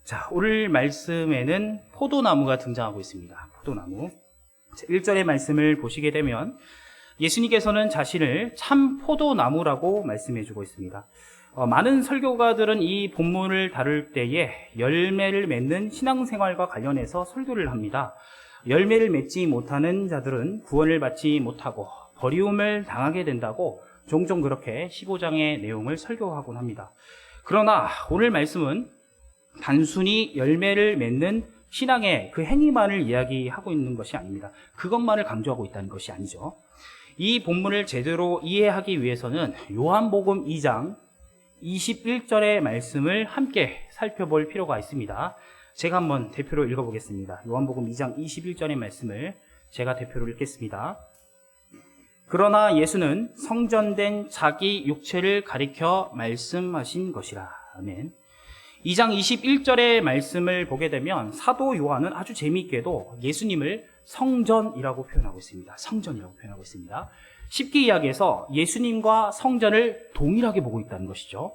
자, 오늘 말씀에는 포도나무가 등장하고 있습니다. 포도나무. 1절의 말씀을 보시게 되면 예수님께서는 자신을 참 포도나무라고 말씀해주고 있습니다. 많은 설교가들은 이 본문을 다룰 때에 열매를 맺는 신앙생활과 관련해서 설교를 합니다. 열매를 맺지 못하는 자들은 구원을 받지 못하고 버리움을 당하게 된다고 종종 그렇게 15장의 내용을 설교하곤 합니다. 그러나 오늘 말씀은 단순히 열매를 맺는 신앙의 그 행위만을 이야기하고 있는 것이 아닙니다. 그것만을 강조하고 있다는 것이 아니죠. 이 본문을 제대로 이해하기 위해서는 요한복음 2장 21절의 말씀을 함께 살펴볼 필요가 있습니다. 제가 한번 대표로 읽어보겠습니다. 요한복음 2장 21절의 말씀을 제가 대표로 읽겠습니다. 그러나 예수는 성전된 자기 육체를 가리켜 말씀하신 것이라. 아멘. 2장 21절의 말씀을 보게 되면 사도 요한은 아주 재미있게도 예수님을 성전이라고 표현하고 있습니다. 성전이라고 표현하고 있습니다. 쉽게 이야기해서 예수님과 성전을 동일하게 보고 있다는 것이죠.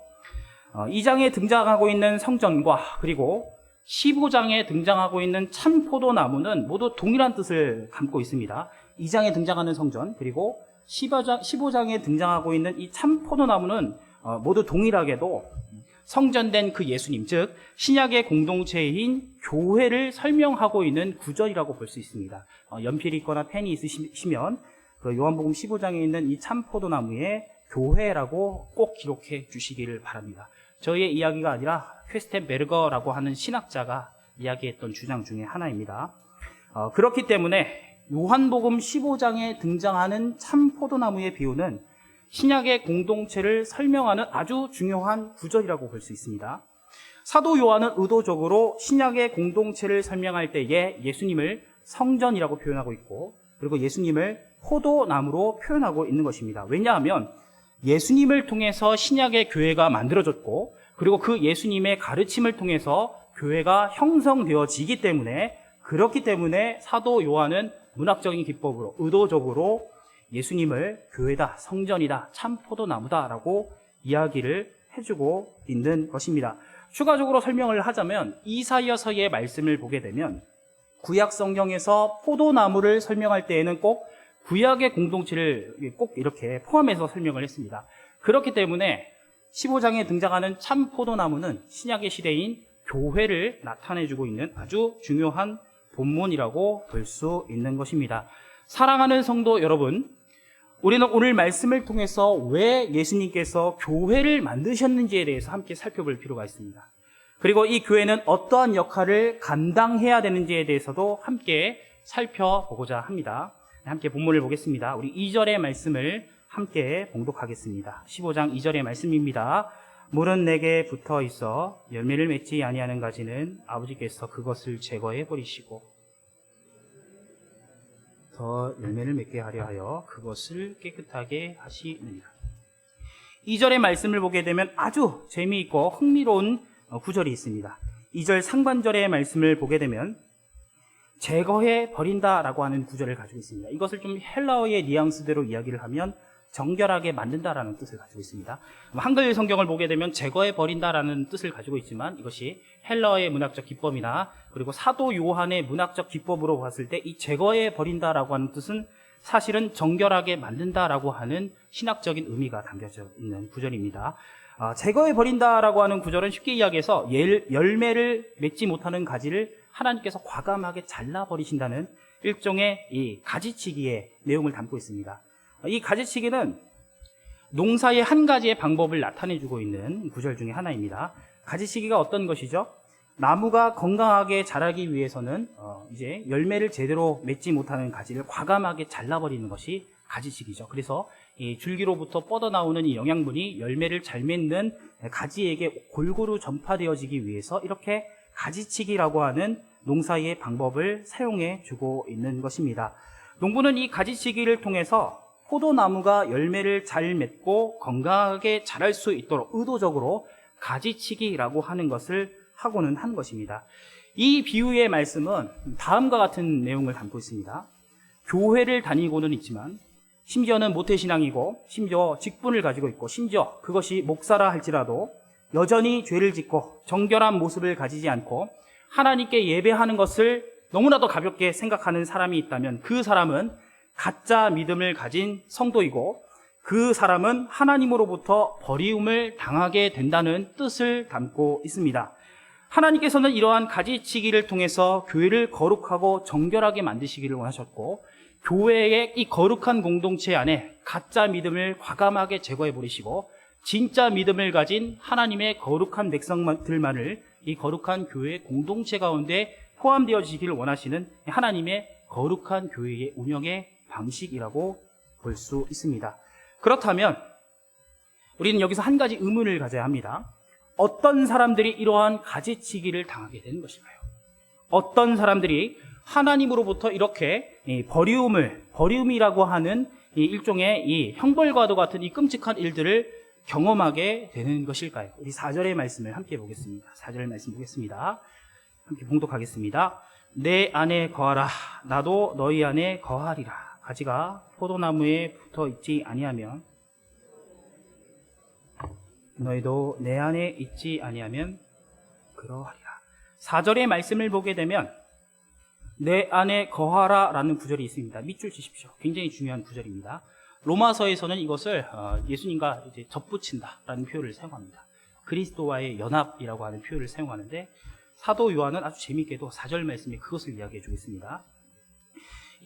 2장에 등장하고 있는 성전과 그리고 15장에 등장하고 있는 참 포도나무는 모두 동일한 뜻을 담고 있습니다. 2장에 등장하는 성전 그리고 15장에 등장하고 있는 이 참 포도나무는 모두 동일하게도 성전된 그 예수님, 즉 신약의 공동체인 교회를 설명하고 있는 구절이라고 볼 수 있습니다. 연필이 있거나 펜이 있으시면 그 요한복음 15장에 있는 이 참 포도나무의 교회라고 꼭 기록해 주시기를 바랍니다. 저희의 이야기가 아니라 퀘스텐베르거라고 하는 신학자가 이야기했던 주장 중에 하나입니다. 그렇기 때문에 요한복음 15장에 등장하는 참 포도나무의 비유는 신약의 공동체를 설명하는 아주 중요한 구절이라고 볼 수 있습니다. 사도 요한은 의도적으로 신약의 공동체를 설명할 때에 예수님을 성전이라고 표현하고 있고 그리고 예수님을 포도나무로 표현하고 있는 것입니다. 왜냐하면 예수님을 통해서 신약의 교회가 만들어졌고 그리고 그 예수님의 가르침을 통해서 교회가 형성되어지기 때문에 그렇기 때문에 사도 요한은 문학적인 기법으로 의도적으로 예수님을 교회다, 성전이다, 참 포도나무다라고 이야기를 해주고 있는 것입니다. 추가적으로 설명을 하자면 이사야서의 말씀을 보게 되면 구약 성경에서 포도나무를 설명할 때에는 꼭 구약의 공동체를 꼭 이렇게 포함해서 설명을 했습니다. 그렇기 때문에 15장에 등장하는 참 포도나무는 신약의 시대인 교회를 나타내주고 있는 아주 중요한 본문이라고 볼 수 있는 것입니다. 사랑하는 성도 여러분, 우리는 오늘 말씀을 통해서 왜 예수님께서 교회를 만드셨는지에 대해서 함께 살펴볼 필요가 있습니다. 그리고 이 교회는 어떠한 역할을 감당해야 되는지에 대해서도 함께 살펴보고자 합니다. 함께 본문을 보겠습니다. 우리 2절의 말씀을 함께 봉독하겠습니다. 15장 2절의 말씀입니다. 물은 내게 붙어 있어 열매를 맺지 아니하는 가지는 아버지께서 그것을 제거해 버리시고 더 열매를 맺게 하려 하여 그것을 깨끗하게 하시느니라. 2절의 말씀을 보게 되면 아주 재미있고 흥미로운 구절이 있습니다. 2절 상반절의 말씀을 보게 되면 제거해 버린다라고 하는 구절을 가지고 있습니다. 이것을 좀 헬라어의 뉘앙스대로 이야기를 하면 정결하게 만든다라는 뜻을 가지고 있습니다. 한글 성경을 보게 되면 제거해 버린다라는 뜻을 가지고 있지만 이것이 헬라어의 문학적 기법이나 그리고 사도 요한의 문학적 기법으로 봤을 때 이 제거해 버린다라고 하는 뜻은 사실은 정결하게 만든다라고 하는 신학적인 의미가 담겨져 있는 구절입니다. 제거해 버린다라고 하는 구절은 쉽게 이야기해서 열매를 맺지 못하는 가지를 하나님께서 과감하게 잘라버리신다는 일종의 이 가지치기의 내용을 담고 있습니다. 이 가지치기는 농사의 한 가지의 방법을 나타내주고 있는 구절 중에 하나입니다. 가지치기가 어떤 것이죠? 나무가 건강하게 자라기 위해서는 이제 열매를 제대로 맺지 못하는 가지를 과감하게 잘라버리는 것이 가지치기죠. 그래서 이 줄기로부터 뻗어나오는 이 영양분이 열매를 잘 맺는 가지에게 골고루 전파되어지기 위해서 이렇게 가지치기라고 하는 농사의 방법을 사용해 주고 있는 것입니다. 농부는 이 가지치기를 통해서 포도나무가 열매를 잘 맺고 건강하게 자랄 수 있도록 의도적으로 가지치기라고 하는 것을 하고는 한 것입니다. 이 비유의 말씀은 다음과 같은 내용을 담고 있습니다. 교회를 다니고는 있지만 심지어는 모태신앙이고 심지어 직분을 가지고 있고 심지어 그것이 목사라 할지라도 여전히 죄를 짓고 정결한 모습을 가지지 않고 하나님께 예배하는 것을 너무나도 가볍게 생각하는 사람이 있다면 그 사람은 가짜 믿음을 가진 성도이고 그 사람은 하나님으로부터 버리움을 당하게 된다는 뜻을 담고 있습니다. 하나님께서는 이러한 가지치기를 통해서 교회를 거룩하고 정결하게 만드시기를 원하셨고 교회의 이 거룩한 공동체 안에 가짜 믿음을 과감하게 제거해 버리시고 진짜 믿음을 가진 하나님의 거룩한 백성들만을 이 거룩한 교회 공동체 가운데 포함되어지기를 원하시는 하나님의 거룩한 교회의 운영의 방식이라고 볼 수 있습니다. 그렇다면 우리는 여기서 한 가지 의문을 가져야 합니다. 어떤 사람들이 이러한 가지치기를 당하게 되는 것일까요? 어떤 사람들이 하나님으로부터 이렇게 버리움이라고 하는 이 일종의 이 형벌과도 같은 이 끔찍한 일들을 경험하게 되는 것일까요? 우리 4절의 말씀을 함께 보겠습니다. 4절의 말씀 보겠습니다. 함께 봉독하겠습니다. 내 안에 거하라. 나도 너희 안에 거하리라. 가지가 포도나무에 붙어 있지 아니하면 너희도 내 안에 있지 아니하면 그러하리라. 4절의 말씀을 보게 되면 내 안에 거하라 라는 구절이 있습니다. 밑줄 치십시오. 굉장히 중요한 구절입니다. 로마서에서는 이것을 예수님과 이제 접붙인다 라는 표현을 사용합니다. 그리스도와의 연합이라고 하는 표현을 사용하는데 사도 요한은 아주 재미있게도 4절 말씀에 그것을 이야기해 주겠습니다.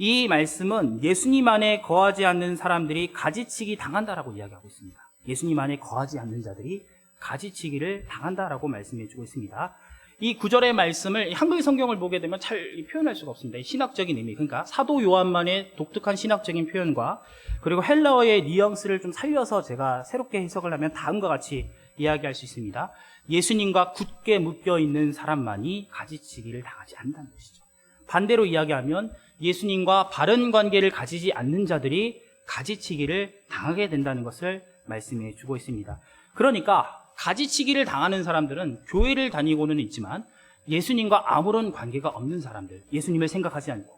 이 말씀은 예수님 안에 거하지 않는 사람들이 가지치기 당한다라고 이야기하고 있습니다. 예수님 안에 거하지 않는 자들이 가지치기를 당한다라고 말씀해 주고 있습니다. 이 구절의 말씀을 한글 성경을 보게 되면 잘 표현할 수가 없습니다. 신학적인 의미, 그러니까 사도 요한만의 독특한 신학적인 표현과 그리고 헬라어의 뉘앙스를 좀 살려서 제가 새롭게 해석을 하면 다음과 같이 이야기할 수 있습니다. 예수님과 굳게 묶여 있는 사람만이 가지치기를 당하지 않는다는 것이죠. 반대로 이야기하면 예수님과 바른 관계를 가지지 않는 자들이 가지치기를 당하게 된다는 것을 말씀해 주고 있습니다. 그러니까 가지치기를 당하는 사람들은 교회를 다니고는 있지만 예수님과 아무런 관계가 없는 사람들, 예수님을 생각하지 않고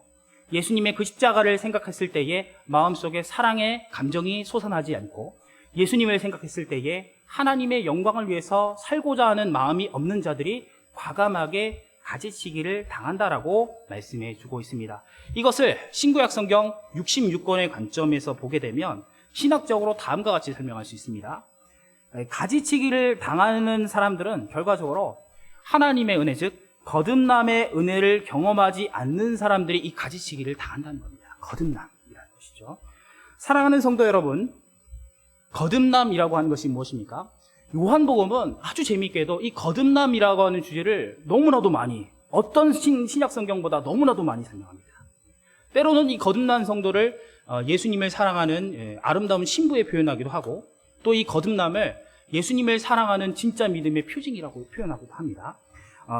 예수님의 그 십자가를 생각했을 때에 마음속에 사랑의 감정이 솟아나지 않고 예수님을 생각했을 때에 하나님의 영광을 위해서 살고자 하는 마음이 없는 자들이 과감하게 가지치기를 당한다라고 말씀해 주고 있습니다. 이것을 신구약 성경 66권의 관점에서 보게 되면 신학적으로 다음과 같이 설명할 수 있습니다. 가지치기를 당하는 사람들은 결과적으로 하나님의 은혜, 즉 거듭남의 은혜를 경험하지 않는 사람들이 이 가지치기를 당한다는 겁니다. 거듭남이라는 것이죠. 사랑하는 성도 여러분, 거듭남이라고 하는 것이 무엇입니까? 요한복음은 아주 재미있게도 이 거듭남이라고 하는 주제를 너무나도 많이, 어떤 신약 성경보다 너무나도 많이 설명합니다. 때로는 이 거듭난 성도를 예수님을 사랑하는 아름다운 신부에 표현하기도 하고 또 이 거듭남을 예수님을 사랑하는 진짜 믿음의 표징이라고 표현하기도 합니다.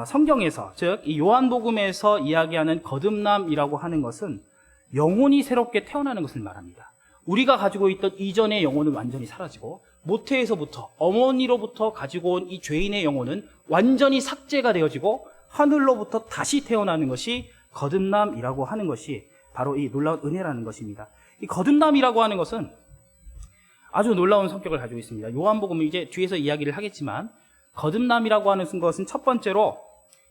성경에서, 즉 이 요한복음에서 이야기하는 거듭남이라고 하는 것은 영혼이 새롭게 태어나는 것을 말합니다. 우리가 가지고 있던 이전의 영혼은 완전히 사라지고 모태에서부터 어머니로부터 가지고 온 이 죄인의 영혼은 완전히 삭제가 되어지고 하늘로부터 다시 태어나는 것이 거듭남이라고 하는 것이 바로 이 놀라운 은혜라는 것입니다. 이 거듭남이라고 하는 것은 아주 놀라운 성격을 가지고 있습니다. 요한복음은 이제 뒤에서 이야기를 하겠지만 거듭남이라고 하는 것은 첫 번째로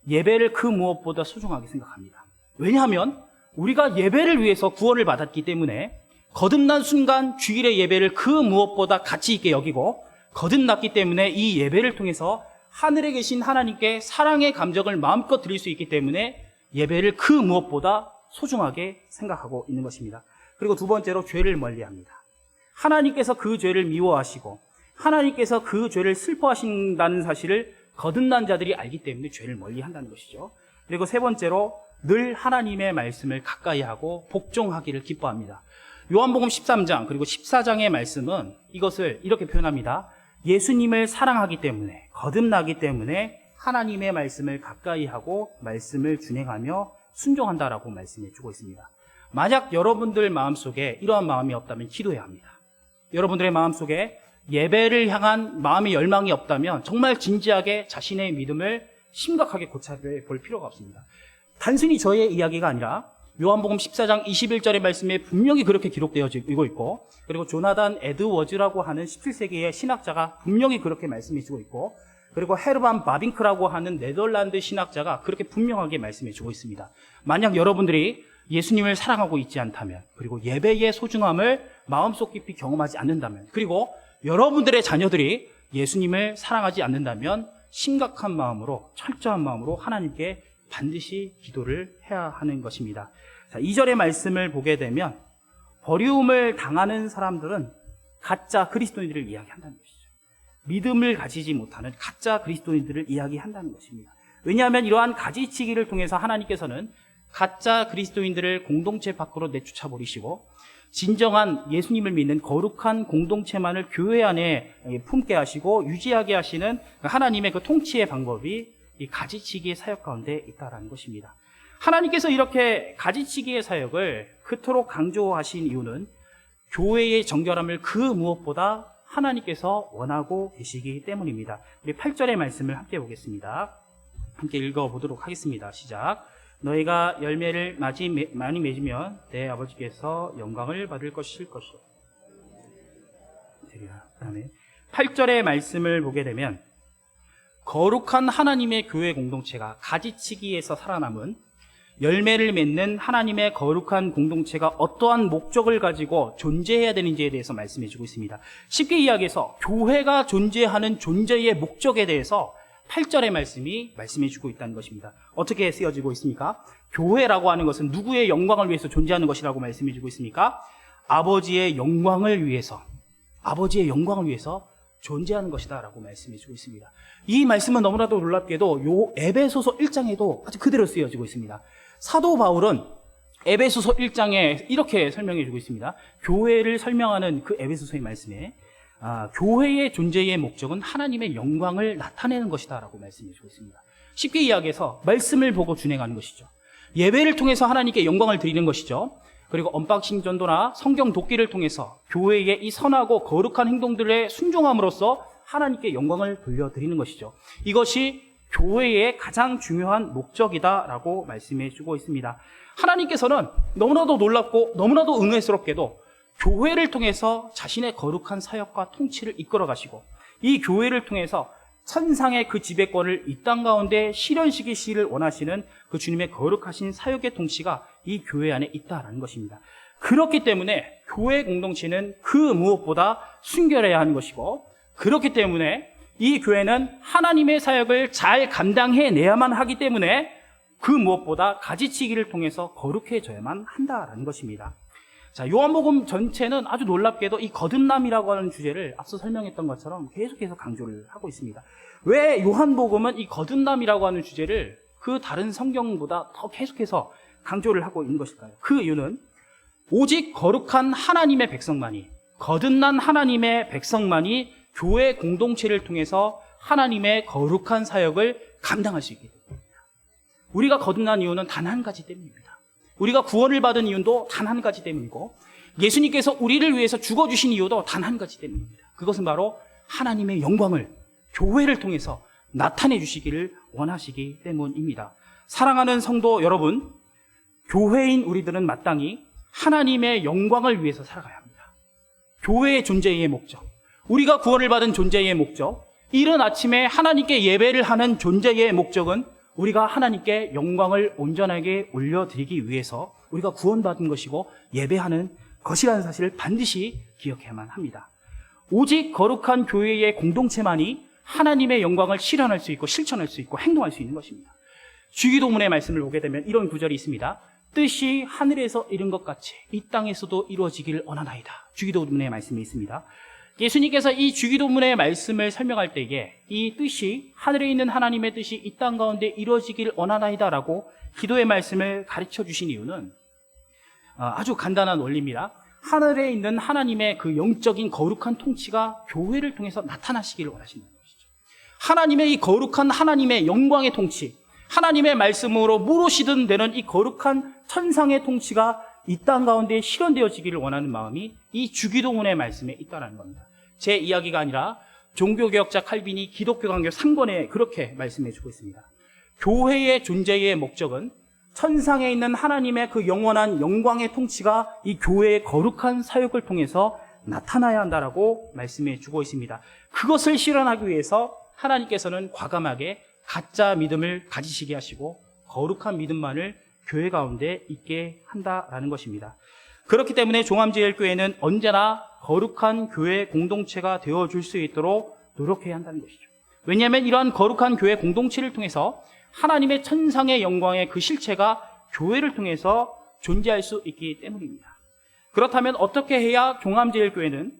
예배를 그 무엇보다 소중하게 생각합니다. 왜냐하면 우리가 예배를 위해서 구원을 받았기 때문에 거듭난 순간 주일의 예배를 그 무엇보다 가치 있게 여기고 거듭났기 때문에 이 예배를 통해서 하늘에 계신 하나님께 사랑의 감정을 마음껏 드릴 수 있기 때문에 예배를 그 무엇보다 소중하게 생각하고 있는 것입니다. 그리고 두 번째로 죄를 멀리합니다. 하나님께서 그 죄를 미워하시고 하나님께서 그 죄를 슬퍼하신다는 사실을 거듭난 자들이 알기 때문에 죄를 멀리한다는 것이죠. 그리고 세 번째로 늘 하나님의 말씀을 가까이 하고 복종하기를 기뻐합니다. 요한복음 13장 그리고 14장의 말씀은 이것을 이렇게 표현합니다. 예수님을 사랑하기 때문에, 거듭나기 때문에 하나님의 말씀을 가까이 하고 말씀을 준행하며 순종한다라고 말씀해 주고 있습니다. 만약 여러분들 마음속에 이러한 마음이 없다면 기도해야 합니다. 여러분들의 마음속에 예배를 향한 마음의 열망이 없다면 정말 진지하게 자신의 믿음을 심각하게 고찰해 볼 필요가 없습니다. 단순히 저의 이야기가 아니라 요한복음 14장 21절의 말씀에 분명히 그렇게 기록되어지고 있고 그리고 조나단 에드워즈라고 하는 17세기의 신학자가 분명히 그렇게 말씀해 주고 있고 그리고 헤르만 바빙크라고 하는 네덜란드 신학자가 그렇게 분명하게 말씀해 주고 있습니다. 만약 여러분들이 예수님을 사랑하고 있지 않다면, 그리고 예배의 소중함을 마음속 깊이 경험하지 않는다면, 그리고 여러분들의 자녀들이 예수님을 사랑하지 않는다면 심각한 마음으로, 철저한 마음으로 하나님께 반드시 기도를 해야 하는 것입니다. 자, 2절의 말씀을 보게 되면 버리움을 당하는 사람들은 가짜 그리스도인들을 이야기한다는 것이죠. 믿음을 가지지 못하는 가짜 그리스도인들을 이야기한다는 것입니다. 왜냐하면 이러한 가지치기를 통해서 하나님께서는 가짜 그리스도인들을 공동체 밖으로 내쫓아 버리시고 진정한 예수님을 믿는 거룩한 공동체만을 교회 안에 품게 하시고 유지하게 하시는 하나님의 그 통치의 방법이 이 가지치기의 사역 가운데 있다는 것입니다. 하나님께서 이렇게 가지치기의 사역을 그토록 강조하신 이유는 교회의 정결함을 그 무엇보다 하나님께서 원하고 계시기 때문입니다. 우리 8절의 말씀을 함께 보겠습니다. 함께 읽어보도록 하겠습니다. 시작. 너희가 열매를 많이 맺으면 내 아버지께서 영광을 받을 것일 것이요. 그다음에 8절의 말씀을 보게 되면 거룩한 하나님의 교회 공동체가 가지치기에서 살아남은 열매를 맺는 하나님의 거룩한 공동체가 어떠한 목적을 가지고 존재해야 되는지에 대해서 말씀해 주고 있습니다. 쉽게 이야기해서 교회가 존재하는 존재의 목적에 대해서 8절의 말씀이 말씀해 주고 있다는 것입니다. 어떻게 쓰여지고 있습니까? 교회라고 하는 것은 누구의 영광을 위해서 존재하는 것이라고 말씀해 주고 있습니까? 아버지의 영광을 위해서 존재하는 것이다 라고 말씀해 주고 있습니다. 이 말씀은 너무나도 놀랍게도 요 에베소서 1장에도 아주 그대로 쓰여지고 있습니다. 사도 바울은 에베소서 1장에 이렇게 설명해 주고 있습니다. 교회를 설명하는 그 에베소서의 말씀에 교회의 존재의 목적은 하나님의 영광을 나타내는 것이다 라고 말씀해 주고 있습니다. 쉽게 이야기해서 말씀을 보고 준행하는 것이죠. 예배를 통해서 하나님께 영광을 드리는 것이죠. 그리고 언박싱 전도나 성경 돕기를 통해서 교회의 이 선하고 거룩한 행동들에 순종함으로써 하나님께 영광을 돌려드리는 것이죠. 이것이 교회의 가장 중요한 목적이다라고 말씀해 주고 있습니다. 하나님께서는 너무나도 놀랍고 너무나도 은혜스럽게도 교회를 통해서 자신의 거룩한 사역과 통치를 이끌어 가시고 이 교회를 통해서 천상의 그 지배권을 이 땅 가운데 실현시키시기를 원하시는 그 주님의 거룩하신 사역의 통치가 이 교회 안에 있다라는 것입니다. 그렇기 때문에 교회 공동체는 그 무엇보다 순결해야 하는 것이고, 그렇기 때문에 이 교회는 하나님의 사역을 잘 감당해내야만 하기 때문에 그 무엇보다 가지치기를 통해서 거룩해져야만 한다라는 것입니다. 자, 요한복음 전체는 아주 놀랍게도 이 거듭남이라고 하는 주제를 앞서 설명했던 것처럼 계속해서 강조를 하고 있습니다. 왜 요한복음은 이 거듭남이라고 하는 주제를 그 다른 성경보다 더 계속해서 강조를 하고 있는 것일까요? 그 이유는 오직 거룩한 하나님의 백성만이, 거듭난 하나님의 백성만이 교회 공동체를 통해서 하나님의 거룩한 사역을 감당할 수 있기 때문입니다. 우리가 거듭난 이유는 단 한 가지 때문입니다. 우리가 구원을 받은 이유도 단 한 가지 때문이고, 예수님께서 우리를 위해서 죽어주신 이유도 단 한 가지 때문입니다. 그것은 바로 하나님의 영광을 교회를 통해서 나타내 주시기를 원하시기 때문입니다. 사랑하는 성도 여러분, 교회인 우리들은 마땅히 하나님의 영광을 위해서 살아가야 합니다. 교회의 존재의 목적, 우리가 구원을 받은 존재의 목적, 이른 아침에 하나님께 예배를 하는 존재의 목적은 우리가 하나님께 영광을 온전하게 올려드리기 위해서 우리가 구원받은 것이고 예배하는 것이라는 사실을 반드시 기억해야만 합니다. 오직 거룩한 교회의 공동체만이 하나님의 영광을 실현할 수 있고 실천할 수 있고 행동할 수 있는 것입니다. 주기도문의 말씀을 보게 되면 이런 구절이 있습니다. 뜻이 하늘에서 이룬 것 같이 이 땅에서도 이루어지기를 원하나이다. 주기도문의 말씀이 있습니다. 예수님께서 이 주기도문의 말씀을 설명할 때에 이 뜻이, 하늘에 있는 하나님의 뜻이 이 땅 가운데 이루어지기를 원하나이다라고 기도의 말씀을 가르쳐 주신 이유는 아주 간단한 원리입니다. 하늘에 있는 하나님의 그 영적인 거룩한 통치가 교회를 통해서 나타나시기를 원하시는 것이죠. 하나님의 이 거룩한 하나님의 영광의 통치, 하나님의 말씀으로 물으시든 되는 이 거룩한 천상의 통치가 이 땅 가운데 실현되어지기를 원하는 마음이 이 주기도문의 말씀에 있다는 겁니다. 제 이야기가 아니라 종교개혁자 칼빈이 기독교 강요 3권에 그렇게 말씀해 주고 있습니다. 교회의 존재의 목적은 천상에 있는 하나님의 그 영원한 영광의 통치가 이 교회의 거룩한 사역을 통해서 나타나야 한다라고 말씀해 주고 있습니다. 그것을 실현하기 위해서 하나님께서는 과감하게 가짜 믿음을 가지시게 하시고 거룩한 믿음만을 교회 가운데 있게 한다라는 것입니다. 그렇기 때문에 종암제일교회는 언제나 거룩한 교회 공동체가 되어줄 수 있도록 노력해야 한다는 것이죠. 왜냐하면 이러한 거룩한 교회 공동체를 통해서 하나님의 천상의 영광의 그 실체가 교회를 통해서 존재할 수 있기 때문입니다. 그렇다면 어떻게 해야 종암제일교회는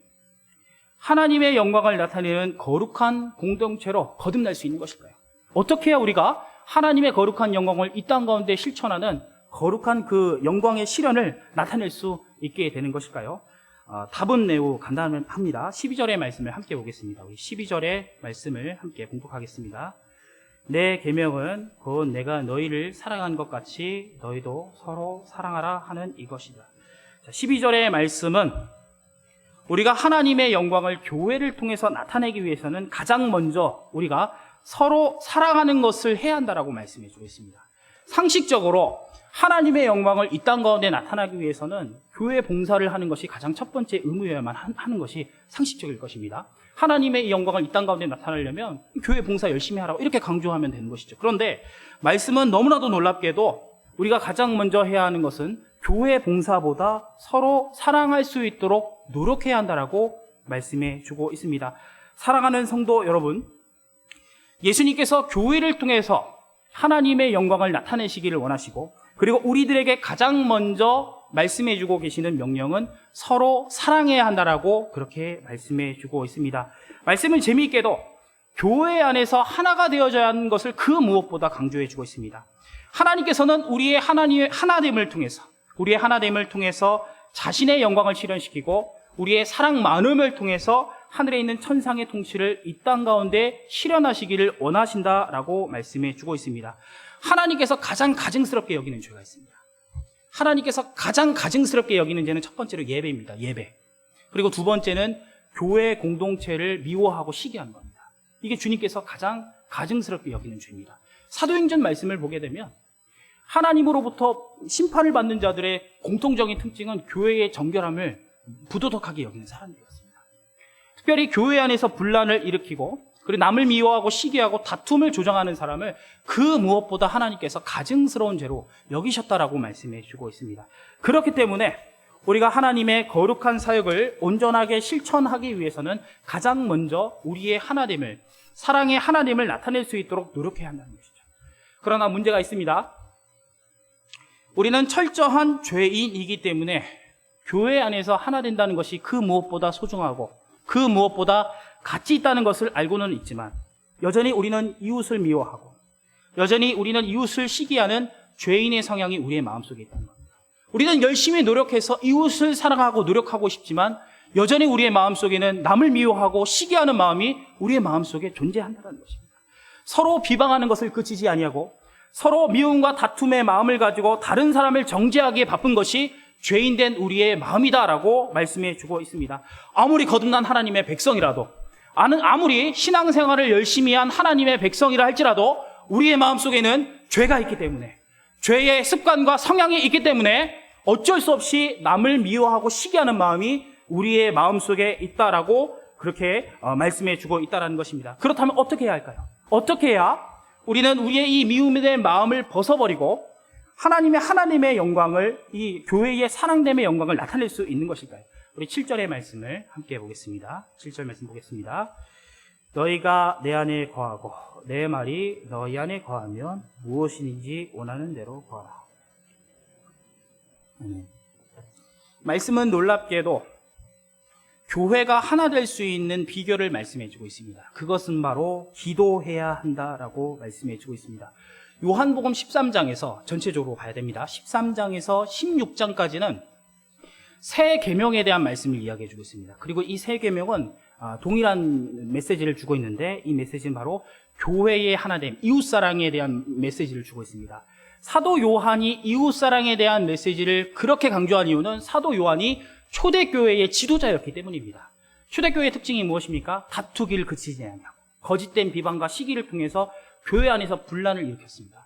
하나님의 영광을 나타내는 거룩한 공동체로 거듭날 수 있는 것일까요? 어떻게 해야 우리가 하나님의 거룩한 영광을 이 땅 가운데 실천하는 거룩한 그 영광의 실현을 나타낼 수 있게 되는 것일까요? 답은 매우 간단합니다. 12절의 말씀을 함께 보겠습니다. 우리 12절의 말씀을 함께 공독하겠습니다. 내 계명은 곧 내가 너희를 사랑한 것 같이 너희도 서로 사랑하라 하는 이것이다. 12절의 말씀은 우리가 하나님의 영광을 교회를 통해서 나타내기 위해서는 가장 먼저 우리가 서로 사랑하는 것을 해야 한다라고 말씀해 주고 있습니다. 상식적으로 하나님의 영광을 이 땅 가운데 나타나기 위해서는 교회 봉사를 하는 것이 가장 첫 번째 의무여야만 하는 것이 상식적일 것입니다. 하나님의 영광을 이 땅 가운데 나타내려면 교회 봉사 열심히 하라고 이렇게 강조하면 되는 것이죠. 그런데 말씀은 너무나도 놀랍게도 우리가 가장 먼저 해야 하는 것은 교회 봉사보다 서로 사랑할 수 있도록 노력해야 한다라고 말씀해 주고 있습니다. 사랑하는 성도 여러분, 예수님께서 교회를 통해서 하나님의 영광을 나타내시기를 원하시고, 그리고 우리들에게 가장 먼저 말씀해 주고 계시는 명령은 서로 사랑해야 한다라고 그렇게 말씀해 주고 있습니다. 말씀은 재미있게도 교회 안에서 하나가 되어져야 하는 것을 그 무엇보다 강조해 주고 있습니다. 하나님께서는 우리의 하나됨을 통해서 자신의 영광을 실현시키고 우리의 사랑 나눔을 통해서 하늘에 있는 천상의 통치를 이 땅 가운데 실현하시기를 원하신다라고 말씀해 주고 있습니다. 하나님께서 가장 가증스럽게 여기는 죄가 있습니다. 하나님께서 가장 가증스럽게 여기는 죄는 첫 번째로 예배입니다. 예배. 그리고 두 번째는 교회 공동체를 미워하고 시기하는 겁니다. 이게 주님께서 가장 가증스럽게 여기는 죄입니다. 사도행전 말씀을 보게 되면 하나님으로부터 심판을 받는 자들의 공통적인 특징은 교회의 정결함을 부도덕하게 여기는 사람들이었습니다. 특별히 교회 안에서 분란을 일으키고 그리고 남을 미워하고 시기하고 다툼을 조장하는 사람을 그 무엇보다 하나님께서 가증스러운 죄로 여기셨다라고 말씀해 주고 있습니다. 그렇기 때문에 우리가 하나님의 거룩한 사역을 온전하게 실천하기 위해서는 가장 먼저 우리의 하나됨을, 사랑의 하나됨을 나타낼 수 있도록 노력해야 한다는 것이죠. 그러나 문제가 있습니다. 우리는 철저한 죄인이기 때문에 교회 안에서 하나 된다는 것이 그 무엇보다 소중하고 그 무엇보다 가치 있다는 것을 알고는 있지만 여전히 우리는 이웃을 미워하고 여전히 우리는 이웃을 시기하는 죄인의 성향이 우리의 마음속에 있다는 겁니다. 우리는 열심히 노력해서 이웃을 사랑하고 노력하고 싶지만 여전히 우리의 마음속에는 남을 미워하고 시기하는 마음이 우리의 마음속에 존재한다는 것입니다. 서로 비방하는 것을 그치지 아니하고 서로 미움과 다툼의 마음을 가지고 다른 사람을 정죄하기에 바쁜 것이 죄인된 우리의 마음이다라고 말씀해 주고 있습니다. 아무리 거듭난 하나님의 백성이라도, 아무리 신앙생활을 열심히 한 하나님의 백성이라 할지라도 우리의 마음속에는 죄가 있기 때문에, 죄의 습관과 성향이 있기 때문에 어쩔 수 없이 남을 미워하고 시기하는 마음이 우리의 마음속에 있다라고 그렇게 말씀해 주고 있다는 것입니다. 그렇다면 어떻게 해야 할까요? 어떻게 해야 우리는 우리의 이 미움의 마음을 벗어버리고 하나님의 영광을, 이 교회의 사랑됨의 영광을 나타낼 수 있는 것일까요? 우리 7절의 말씀을 함께 보겠습니다. 7절 말씀 보겠습니다. 너희가 내 안에 거하고 내 말이 너희 안에 거하면 무엇이든지 원하는 대로 구하라. 말씀은 놀랍게도 교회가 하나 될 수 있는 비결을 말씀해 주고 있습니다. 그것은 바로 기도해야 한다라고 말씀해 주고 있습니다. 요한복음 13장에서 전체적으로 봐야 됩니다. 13장에서 16장까지는 새 계명에 대한 말씀을 이야기해 주고 있습니다. 그리고 이 새 계명은 동일한 메시지를 주고 있는데 이 메시지는 바로 교회의 하나됨, 이웃사랑에 대한 메시지를 주고 있습니다. 사도 요한이 이웃사랑에 대한 메시지를 그렇게 강조한 이유는 사도 요한이 초대교회의 지도자였기 때문입니다. 초대교회의 특징이 무엇입니까? 다투기를 그치지 않냐고 거짓된 비방과 시기를 통해서 교회 안에서 분란을 일으켰습니다.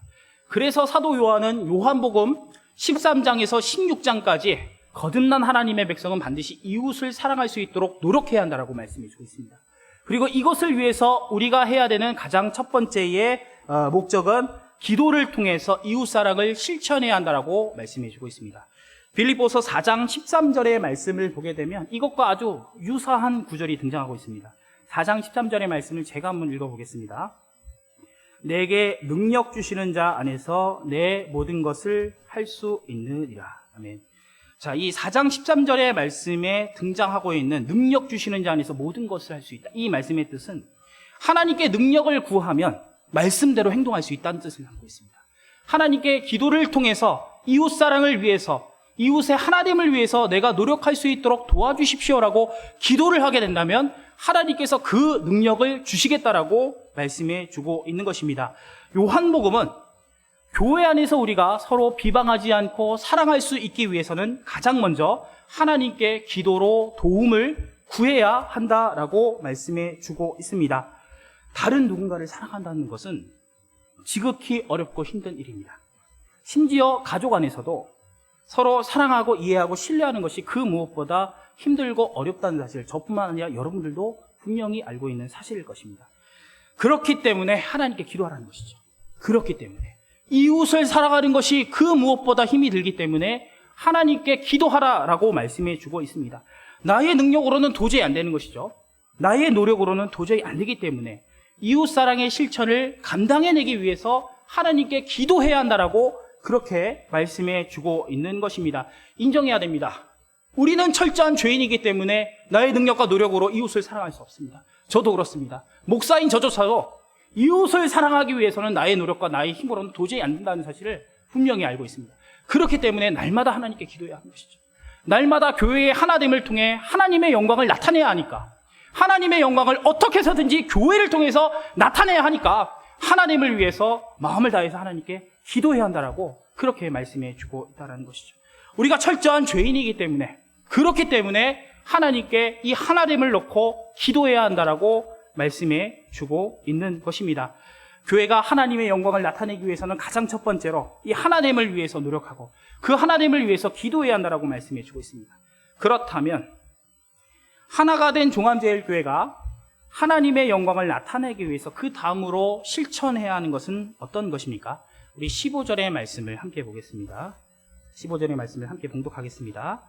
그래서 사도 요한은 요한복음 13장에서 16장까지 거듭난 하나님의 백성은 반드시 이웃을 사랑할 수 있도록 노력해야 한다라고 말씀해 주고 있습니다. 그리고 이것을 위해서 우리가 해야 되는 가장 첫 번째의 목적은 기도를 통해서 이웃사랑을 실천해야 한다라고 말씀해 주고 있습니다. 빌립보서 4장 13절의 말씀을 보게 되면 이것과 아주 유사한 구절이 등장하고 있습니다. 4장 13절의 말씀을 제가 한번 읽어보겠습니다. 내게 능력 주시는 자 안에서 내 모든 것을 할 수 있느니라. 아멘. 자, 이 4장 13절의 말씀에 등장하고 있는 능력 주시는 자 안에서 모든 것을 할 수 있다. 이 말씀의 뜻은 하나님께 능력을 구하면 말씀대로 행동할 수 있다는 뜻을 담고 있습니다. 하나님께 기도를 통해서 이웃사랑을 위해서, 이웃의 하나됨을 위해서 내가 노력할 수 있도록 도와주십시오라고 기도를 하게 된다면 하나님께서 그 능력을 주시겠다라고 말씀해 주고 있는 것입니다. 요한복음은 교회 안에서 우리가 서로 비방하지 않고 사랑할 수 있기 위해서는 가장 먼저 하나님께 기도로 도움을 구해야 한다라고 말씀해 주고 있습니다. 다른 누군가를 사랑한다는 것은 지극히 어렵고 힘든 일입니다. 심지어 가족 안에서도 서로 사랑하고 이해하고 신뢰하는 것이 그 무엇보다 힘들고 어렵다는 사실, 저뿐만 아니라 여러분들도 분명히 알고 있는 사실일 것입니다. 그렇기 때문에 하나님께 기도하라는 것이죠. 그렇기 때문에 이웃을 사랑하는 것이 그 무엇보다 힘이 들기 때문에 하나님께 기도하라라고 말씀해 주고 있습니다. 나의 능력으로는 도저히 안 되는 것이죠. 나의 노력으로는 도저히 안 되기 때문에 이웃사랑의 실천을 감당해내기 위해서 하나님께 기도해야 한다라고 그렇게 말씀해 주고 있는 것입니다. 인정해야 됩니다. 우리는 철저한 죄인이기 때문에 나의 능력과 노력으로 이웃을 사랑할 수 없습니다. 저도 그렇습니다. 목사인 저조차도 이웃을 사랑하기 위해서는 나의 노력과 나의 힘으로는 도저히 안 된다는 사실을 분명히 알고 있습니다. 그렇기 때문에 날마다 하나님께 기도해야 하는 것이죠. 날마다 교회의 하나됨을 통해 하나님의 영광을 나타내야 하니까, 하나님의 영광을 어떻게 해서든지 교회를 통해서 나타내야 하니까 하나님을 위해서 마음을 다해서 하나님께 기도해야 한다라고 그렇게 말씀해 주고 있다는 것이죠. 우리가 철저한 죄인이기 때문에, 그렇기 때문에 하나님께 이 하나됨을 놓고 기도해야 한다라고 말씀해 주고 있는 것입니다. 교회가 하나님의 영광을 나타내기 위해서는 가장 첫 번째로 이 하나됨을 위해서 노력하고 그 하나됨을 위해서 기도해야 한다라고 말씀해 주고 있습니다. 그렇다면 하나가 된 종암제일교회가 하나님의 영광을 나타내기 위해서 그 다음으로 실천해야 하는 것은 어떤 것입니까? 우리 15절의 말씀을 함께 보겠습니다. 15절의 말씀을 함께 봉독하겠습니다.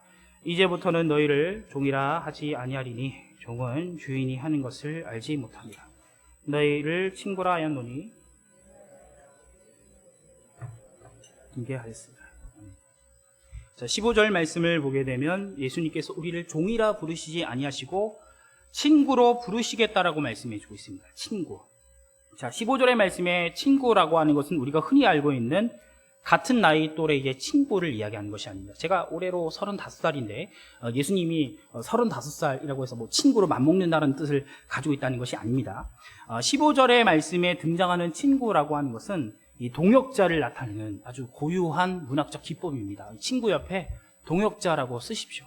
이제부터는 너희를 종이라 하지 아니하리니 종은 주인이 하는 것을 알지 못합니다. 너희를 친구라 하였노니 이게 하였습니다. 자, 15절 말씀을 보게 되면 예수님께서 우리를 종이라 부르시지 아니하시고 친구로 부르시겠다라고 말씀해 주고 있습니다. 친구. 자, 15절의 말씀에 친구라고 하는 것은 우리가 흔히 알고 있는 같은 나이 또래의 친구를 이야기하는 것이 아닙니다. 제가 올해로 35살인데 예수님이 35살이라고 해서 뭐 친구로 맞먹는다는 뜻을 가지고 있다는 것이 아닙니다. 15절의 말씀에 등장하는 친구라고 하는 것은 이 동역자를 나타내는 아주 고유한 문학적 기법입니다. 친구 옆에 동역자라고 쓰십시오.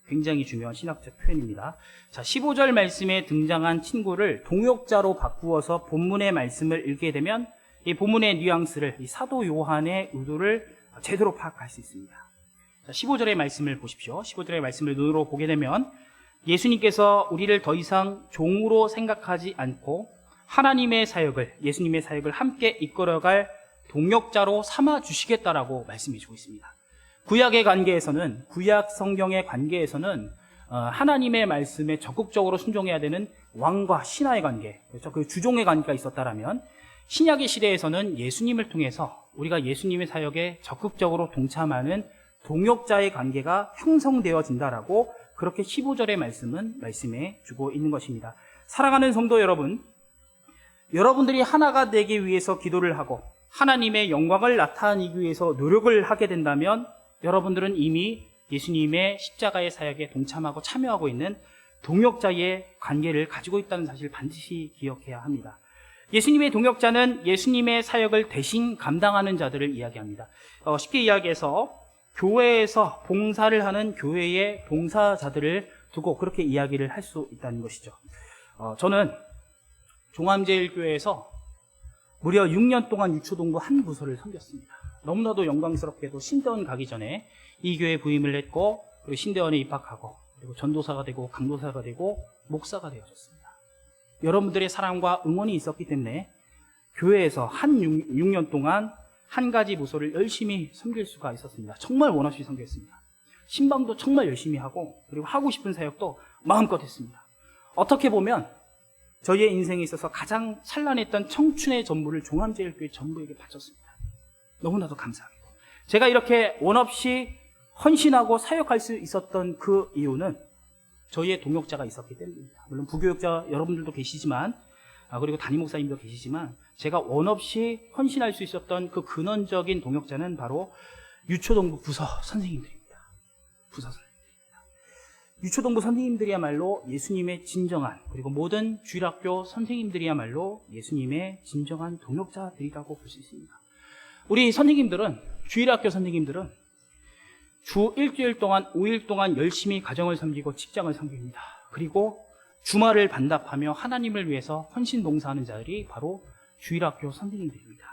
굉장히 중요한 신학적 표현입니다. 자, 15절 말씀에 등장한 친구를 동역자로 바꾸어서 본문의 말씀을 읽게 되면 이 본문의 뉘앙스를, 이 사도 요한의 의도를 제대로 파악할 수 있습니다. 자, 15절의 말씀을 보십시오. 15절의 말씀을 눈으로 보게 되면 예수님께서 우리를 더 이상 종으로 생각하지 않고 하나님의 사역을, 예수님의 사역을 함께 이끌어갈 동역자로 삼아 주시겠다라고 말씀해 주고 있습니다. 구약의 관계에서는, 구약 성경의 관계에서는 하나님의 말씀에 적극적으로 순종해야 되는 왕과 신하의 관계, 그렇죠? 그 주종의 관계가 있었다라면 신약의 시대에서는 예수님을 통해서 우리가 예수님의 사역에 적극적으로 동참하는 동역자의 관계가 형성되어진다라고 그렇게 15절의 말씀은 말씀해 주고 있는 것입니다. 사랑하는 성도 여러분, 여러분들이 하나가 되기 위해서 기도를 하고 하나님의 영광을 나타내기 위해서 노력을 하게 된다면 여러분들은 이미 예수님의 십자가의 사역에 동참하고 참여하고 있는 동역자의 관계를 가지고 있다는 사실을 반드시 기억해야 합니다. 예수님의 동역자는 예수님의 사역을 대신 감당하는 자들을 이야기합니다. 쉽게 이야기해서 교회에서 봉사를 하는 교회의 봉사자들을 두고 그렇게 이야기를 할 수 있다는 것이죠. 저는 종암제일교회에서 무려 6년 동안 유초동부 한 부서를 섬겼습니다. 너무나도 영광스럽게도 신대원 가기 전에 이 교회에 부임을 했고, 그리고 신대원에 입학하고, 그리고 전도사가 되고 강도사가 되고 목사가 되어줬습니다. 여러분들의 사랑과 응원이 있었기 때문에 교회에서 한 6년 동안 한 가지 부서를 열심히 섬길 수가 있었습니다. 정말 원 없이 섬겼습니다. 신방도 정말 열심히 하고, 그리고 하고 싶은 사역도 마음껏 했습니다. 어떻게 보면 저희의 인생에 있어서 가장 찬란했던 청춘의 전부를 종암제일교회 전부에게 바쳤습니다. 너무나도 감사하게도. 제가 이렇게 원 없이 헌신하고 사역할 수 있었던 그 이유는 저희의 동역자가 있었기 때문입니다. 물론 부교역자 여러분들도 계시지만, 그리고 담임 목사님도 계시지만, 제가 원 없이 헌신할 수 있었던 그 근원적인 동역자는 바로 유초동부 부서 선생님들입니다. 부서 선생님들입니다. 유초동부 선생님들이야말로 예수님의 진정한, 그리고 모든 주일학교 선생님들이야말로 예수님의 진정한 동역자들이라고 볼 수 있습니다. 우리 선생님들은, 주일학교 선생님들은 주 일주일 동안 5일 동안 열심히 가정을 섬기고 직장을 섬깁니다. 그리고 주말을 반납하며 하나님을 위해서 헌신 봉사하는 자들이 바로 주일학교 선생님들입니다.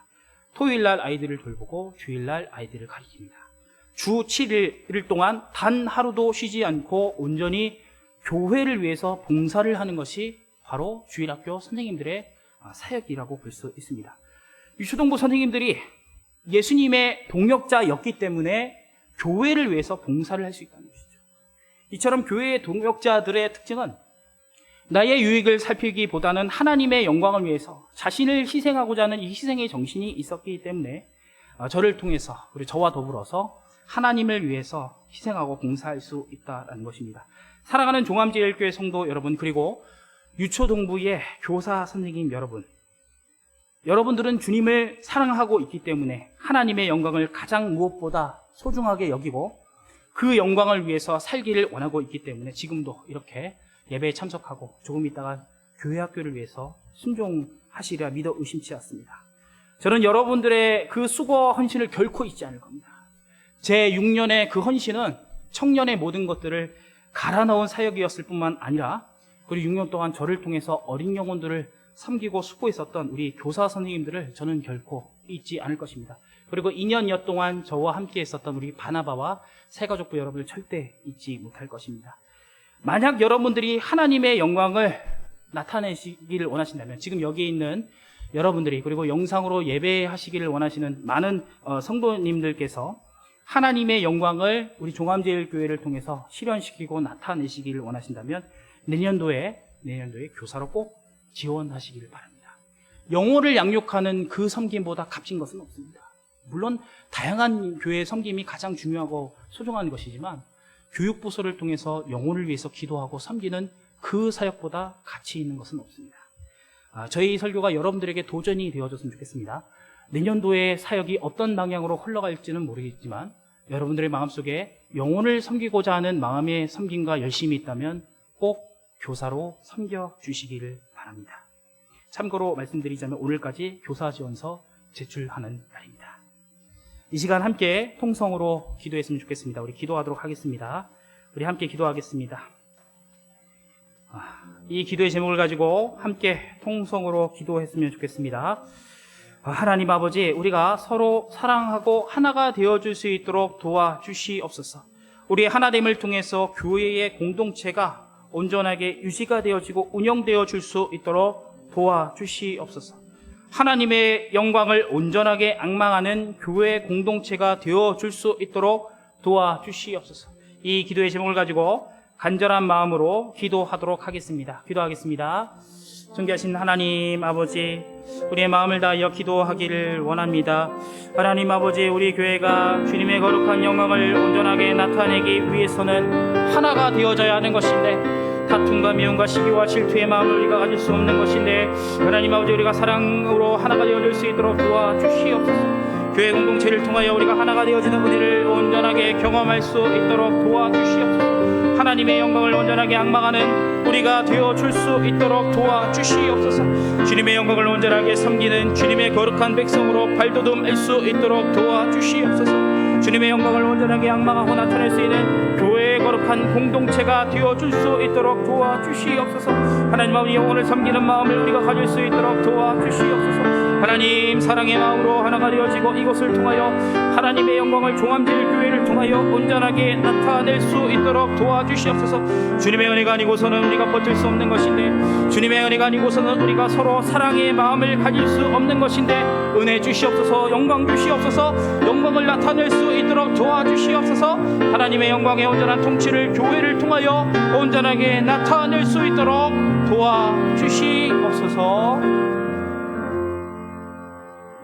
토요일날 아이들을 돌보고 주일날 아이들을 가르칩니다. 주 7일 동안 단 하루도 쉬지 않고 온전히 교회를 위해서 봉사를 하는 것이 바로 주일학교 선생님들의 사역이라고 볼 수 있습니다. 유초동부 선생님들이 예수님의 동역자였기 때문에 교회를 위해서 봉사를 할 수 있다는 것이죠. 이처럼 교회의 동역자들의 특징은 나의 유익을 살피기보다는 하나님의 영광을 위해서 자신을 희생하고자 하는 이 희생의 정신이 있었기 때문에 저를 통해서, 그리고 저와 더불어서 하나님을 위해서 희생하고 봉사할 수 있다는 것입니다. 사랑하는 종암제일교회 성도 여러분, 그리고 유초동부의 교사 선생님 여러분, 여러분들은 주님을 사랑하고 있기 때문에 하나님의 영광을 가장 무엇보다 소중하게 여기고 그 영광을 위해서 살기를 원하고 있기 때문에 지금도 이렇게 예배에 참석하고 조금 있다가 교회 학교를 위해서 순종하시리라 믿어 의심치 않습니다. 저는 여러분들의 그 수고 헌신을 결코 잊지 않을 겁니다. 제 6년의 그 헌신은 청년의 모든 것들을 갈아 넣은 사역이었을 뿐만 아니라, 그리고 6년 동안 저를 통해서 어린 영혼들을 섬기고 수고했었던 우리 교사 선생님들을 저는 결코 잊지 않을 것입니다. 그리고 2년여 동안 저와 함께 했었던 우리 바나바와 새가족부 여러분을 절대 잊지 못할 것입니다. 만약 여러분들이 하나님의 영광을 나타내시기를 원하신다면, 지금 여기 있는 여러분들이, 그리고 영상으로 예배하시기를 원하시는 많은 성도님들께서 하나님의 영광을 우리 종암제일교회를 통해서 실현시키고 나타내시기를 원하신다면 내년도에 교사로 꼭 지원하시기를 바랍니다. 영혼을 양육하는 그 섬김보다 값진 것은 없습니다. 물론 다양한 교회의 섬김이 가장 중요하고 소중한 것이지만 교육부서를 통해서 영혼을 위해서 기도하고 섬기는 그 사역보다 가치 있는 것은 없습니다. 저희 설교가 여러분들에게 도전이 되어줬으면 좋겠습니다. 내년도의 사역이 어떤 방향으로 흘러갈지는 모르겠지만 여러분들의 마음속에 영혼을 섬기고자 하는 마음의 섬김과 열심이 있다면 꼭 교사로 섬겨주시기를 바랍니다. 참고로 말씀드리자면 오늘까지 교사 지원서 제출하는 날입니다. 이 시간 함께 통성으로 기도했으면 좋겠습니다. 우리 기도하도록 하겠습니다. 우리 함께 기도하겠습니다. 이 기도의 제목을 가지고 함께 통성으로 기도했으면 좋겠습니다. 하나님 아버지, 우리가 서로 사랑하고 하나가 되어줄 수 있도록 도와주시옵소서. 우리의 하나됨을 통해서 교회의 공동체가 온전하게 유지가 되어지고 운영되어 줄 수 있도록 도와주시옵소서. 하나님의 영광을 온전하게 앙망하는 교회 공동체가 되어 줄 수 있도록 도와주시옵소서. 이 기도의 제목을 가지고 간절한 마음으로 기도하도록 하겠습니다. 기도하겠습니다. 존귀하신 하나님 아버지, 우리의 마음을 다하여 기도하기를 원합니다. 하나님 아버지, 우리 교회가 주님의 거룩한 영광을 온전하게 나타내기 위해서는 하나가 되어져야 하는 것인데, 다툼과 미움과 시기와 질투의 마음을 우리가 가질 수 없는 것인데, 하나님 아버지, 우리가 사랑으로 하나가 되어질 수 있도록 도와주시옵소서. 교회 공동체를 통하여 우리가 하나가 되어지는 은혜를 온전하게 경험할 수 있도록 도와주시옵소서. 하나님의 영광을 온전하게 앙망하는 우리가 되어줄 수 있도록 도와주시옵소서. 주님의 영광을 온전하게 섬기는 주님의 거룩한 백성으로 발돋움할 수 있도록 도와주시옵소서. 주님의 영광을 온전하게 앙망하고 나타낼 수 있는 교회의 거룩한 공동체가 되어줄 수 있도록 도와주시옵소서. 하나님 아버지 영혼을 섬기는 마음을 우리가 가질 수 있도록 도와주시옵소서. 하나님 사랑의 마음으로 하나가 되어지고 이것을 통하여 하나님의 영광을 종암제일 교회를 통하여 온전하게 나타낼 수 있도록 도와주시옵소서. 주님의 은혜가 아니고서는 우리가 버틸 수 없는 것인데, 주님의 은혜가 아니고서는 우리가 서로 사랑의 마음을 가질 수 없는 것인데, 은혜 주시옵소서. 영광 주시옵소서. 영광을 나타낼 수 있도록 도와주시옵소서. 하나님의 영광의 온전한 통치를 교회를 통하여 온전하게 나타낼 수 있도록 도와주시옵소서.